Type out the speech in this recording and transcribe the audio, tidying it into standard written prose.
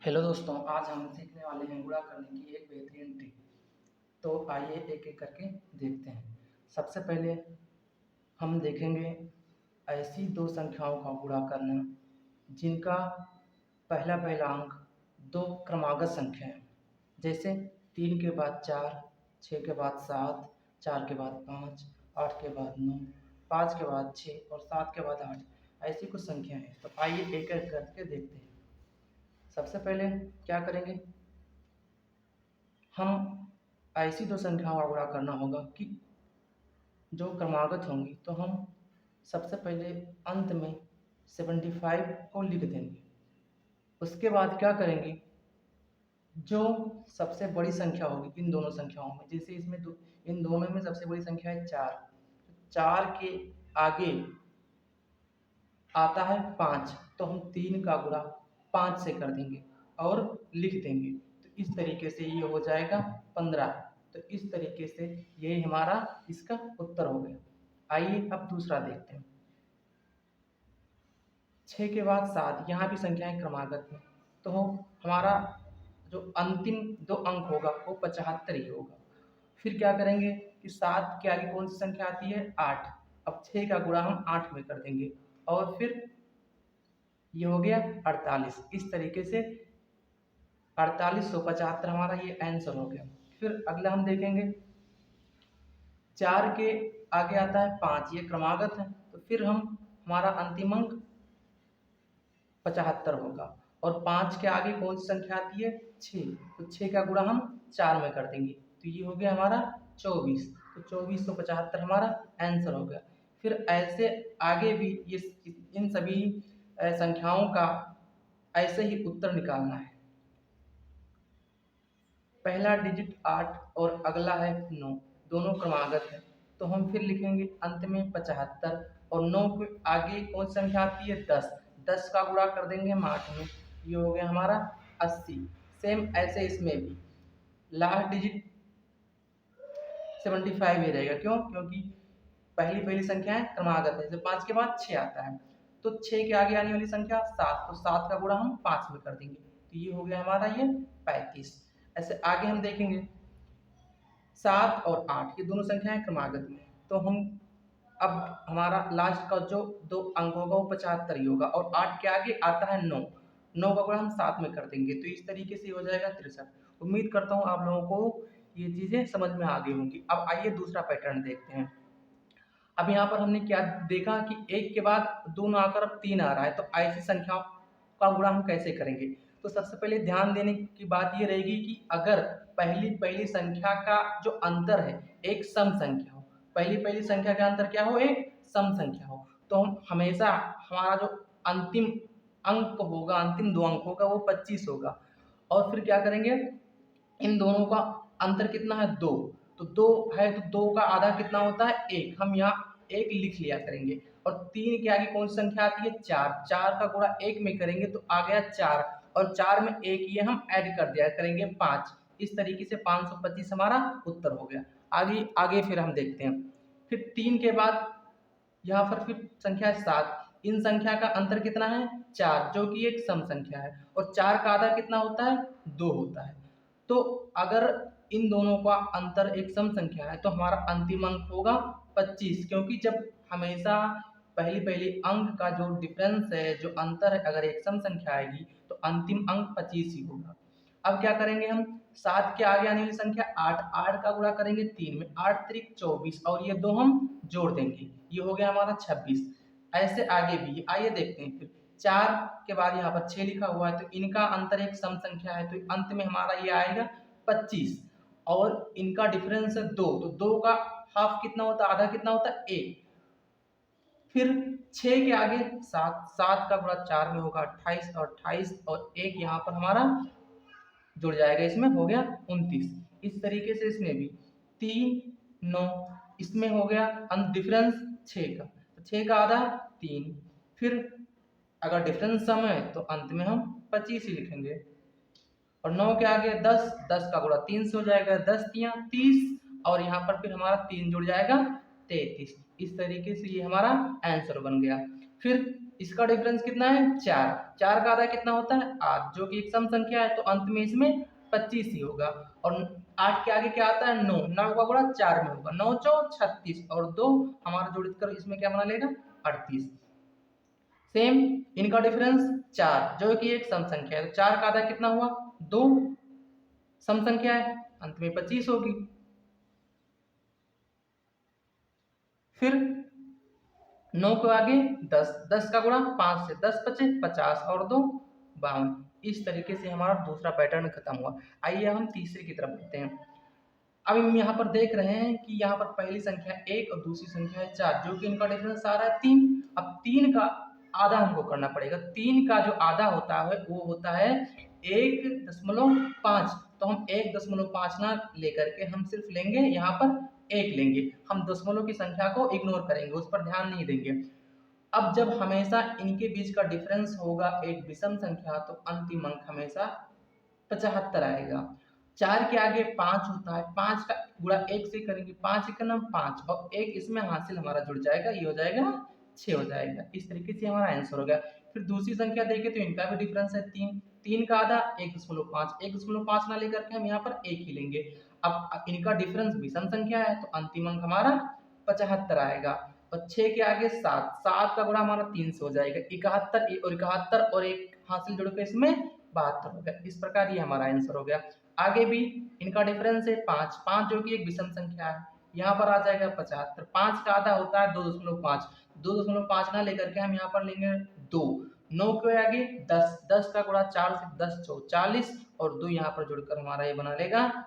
Hello दोस्तों, आज हम सीखने वाले हैं गुणा करने की एक बेहतरीन ट्रिक। तो आइए एक एक करके देखते हैं। सबसे पहले हम देखेंगे ऐसी दो संख्याओं का गुणा करना जिनका पहला पहला अंक दो क्रमागत संख्या है। जैसे 3 के बाद 4, 6 के बाद 7, 4 के बाद 5, 8 के बाद 9, 5 के बाद 6 और 7 के बाद 8। ऐसी कुछ संख्या है। तो आइए एक एक करके देखते हैं। सबसे पहले क्या करेंगे, हम ऐसी दो संख्याओं का गुणा करना होगा कि जो क्रमागत होंगी। तो हम सबसे पहले अंत में 75 को लिख देंगे। उसके बाद क्या करेंगे, जो सबसे बड़ी संख्या होगी इन दोनों संख्याओं में, जैसे इन दोनों में सबसे बड़ी संख्या है 4। 4 के आगे आता है 5, तो हम 3 का गुणा 5 से कर देंगे और लिख देंगे। तो इस तरीके से ये हो जाएगा 15। तो इस तरीके से ये हमारा इसका उत्तर हो गया। आइए अब दूसरा देखते हैं। 6 के बाद 7, यहाँ भी संख्याएं क्रमागत हैं। तो हमारा जो अंतिम दो अंक होगा वो 75 ही होगा। फिर क्या करेंगे कि 7 के आगे कौन सी संख्या आती है, 8। अब 6 का गुणा हम 8 में कर देंगे और फिर ये हो गया 48। इस तरीके से 4875 हमारा ये आंसर हो गया। फिर अगला हम देखेंगे, 4 के आगे आता है 5, ये क्रमागत है। तो फिर हमारा अंतिम अंक 75 होगा और 5 के आगे कौन सी संख्या आती है, 6। तो 6 का गुणा हम 4 में कर देंगे। तो ये हो गया हमारा 24। तो 2475 हमारा आंसर हो गया। फिर ऐसे आगे भी ये इन सभी संख्याओं का ऐसे ही उत्तर निकालना है। पहला डिजिट 8 और अगला है 9, दोनों क्रमागत है। तो हम फिर लिखेंगे अंत में 75 और 9 के आगे कौन सी संख्या आती है, 10। 10 का गुणा कर देंगे हम 8 में, ये हो गया हमारा 80। सेम ऐसे इसमें भी लास्ट डिजिट 75 ही रहेगा। क्यों? क्योंकि पहली पहली संख्या है क्रमागत है। जैसे 5 के बाद 6 आता है, तो 6 के आगे आने वाली संख्या 7, तो 7 का गुणा हम 5 में कर देंगे। तो ये हो गया हमारा ये 35। ऐसे आगे हम देखेंगे 7 और 8, ये दोनों संख्याएं क्रमागत में। तो हम अब हमारा लास्ट का जो दो अंक होगा वो 75 ही होगा और 8 के आगे आता है 9। 9 का गुणा हम 7 में कर देंगे। तो इस तरीके से हो जाएगा 63। उम्मीद करता हूँ आप लोगों को ये चीज़ें समझ में आ गई होंगी। अब आइए दूसरा पैटर्न देखते हैं। अब यहाँ पर हमने क्या देखा कि 1 के बाद 2 ना आकर अब 3 आ रहा है। तो ऐसी संख्याओं का गुणा हम कैसे करेंगे। तो सबसे पहले ध्यान देने की बात ये रहेगी कि अगर पहली पहली संख्या का जो अंतर है एक सम संख्या हो, पहली पहली संख्या का अंतर क्या हो, एक सम संख्या हो, तो हम हमेशा हमारा जो अंतिम अंक होगा, अंतिम दो अंक होगा वो 25 होगा। और फिर क्या करेंगे, इन दोनों का अंतर कितना है, 2। तो 2 है तो 2 का आधा कितना होता है, 1। हम यहाँ 1 लिख लिया करेंगे। और 3 के आगे कौन सी संख्या आती है, 4। 4 का गुणा 1 में करेंगे तो आ गया 4 और 4 में 1 ये हम ऐड कर दिया करेंगे 5। इस तरीके से 525 हमारा उत्तर हो गया। आगे आगे फिर हम देखते हैं। फिर 3 के बाद यहाँ पर फिर संख्या है 7। इन संख्या का अंतर कितना है, 4, जो कि एक सम संख्या है। और 4 का आधा कितना होता है, 2 होता है। तो अगर इन दोनों का अंतर एक सम संख्या है तो हमारा अंतिम अंक होगा 25। क्योंकि जब हमेशा पहली पहली अंक का जो डिफरेंस है, जो अंतर है, अगर एक सम संख्या आएगी तो अंतिम अंक 25 ही होगा। अब क्या करेंगे, हम 7 के आगे आने वाली संख्या 8। 8 का गुणा करेंगे 3 में, 8 त्रिक 24 और ये दो हम जोड़ देंगे, ये हो गया हमारा 26। ऐसे आगे भी आइए देखते हैं। फिर 4 के बाद यहाँ पर 6 लिखा हुआ है तो इनका अंतर एक सम संख्या है, तो अंत में हमारा ये आएगा 25 और इनका डिफरेंस है 2। तो 2 का हाफ कितना होता है, आधा कितना होता है, 1। फिर 6 के आगे 7। 7 का गुणा 4 में होगा 28 और 28 और 1 यहाँ पर हमारा जुड़ जाएगा, इसमें हो गया 29। इस तरीके से इसमें भी 3 9, इसमें हो गया डिफरेंस 6 का, तो 6 का आधा 3। फिर अगर डिफरेंस सम है तो अंत में हम 25 ही लिखेंगे। और 9 के आगे 10। 10 का गुणा 3 से हो जाएगा, 10 तियां 30 और यहाँ पर फिर हमारा 3 जुड़ जाएगा 33। इस तरीके से ये हमारा आंसर बन गया। फिर इसका डिफरेंस कितना है 4। 4 का आधा कितना होता है 8, जो कि एक सम संख्या है, तो अंत में इसमें 25 ही होगा। और 8 के आगे क्या आता है 9। 9 का गुणा 4 में होगा, 9 चौ 36 और 2 हमारा जोड़ कर इसमें क्या बना लेगा 38। सेम इनका डिफरेंस 4, जो कि एक सम संख्या है, तो 4 का आधा कितना हुआ 2, सम संख्या है, अंत में 25 होगी। फिर 9 के आगे 10, 10 का गुणा 5 से 10 बचे 50 और 2 52। इस तरीके से हमारा दूसरा पैटर्न खत्म हुआ। आइए हम तीसरे की तरफ बढ़ते हैं। अब हम यहाँ पर देख रहे हैं कि यहाँ पर पहली संख्या 1 और दूसरी संख्या है 4, जो कि इनका डिफरेंस आ रहा है 3। अब 3 का आधा हमको करना पड़ेगा। 3 का जो आधा होता है वो होता है 1.5, तो हम 1.5 ना लेकर के हम सिर्फ लेंगे यहाँ पर 1 लेंगे। हम दशमलव की संख्या को इग्नोर करेंगे, उस पर ध्यान नहीं देंगे। अब जब हमेशा इनके बीच का डिफरेंस होगा एक विषम संख्या, तो अंतिम अंक हमेशा 75 आएगा। 4 के आगे 5 होता है, 5 का गुणा 1 से करेंगे, 5 एक नाम 5 और 1 इसमें हासिल हमारा जुड़ जाएगा, ये हो जाएगा 6 हो जाएगा। इस तरीके से हमारा आंसर हो गया। फिर दूसरी संख्या देखें तो इनका भी डिफरेंस है 3। 3 का आधा 1.5, 1.5 ना लेकर के हम यहाँ पर 1 ही लेंगे। अब इनका डिफरेंस विषम संख्या है, तो अंतिम अंक हमारा 75 आएगा। और 6 के आगे 7, 7 का गुणा हमारा 3 से हो जाएगा, 71 और 1 हासिल जोड़ के इसमें 72 हो गया। इस प्रकार ये हमारा आंसर हो गया। आगे भी इनका डिफरेंस है 5, 5 जो कि एक विषम संख्या है, यहाँ पर आ जाएगा 75। 5 का आधा होता है 2.5, 2.5 ना लेकर के हम यहाँ पर लेंगे 2। 9 के आगे 10, 10 का गुणा 4 से 10 चौ 40 और 2 यहाँ पर जुड़कर हमारा ये बना लेगा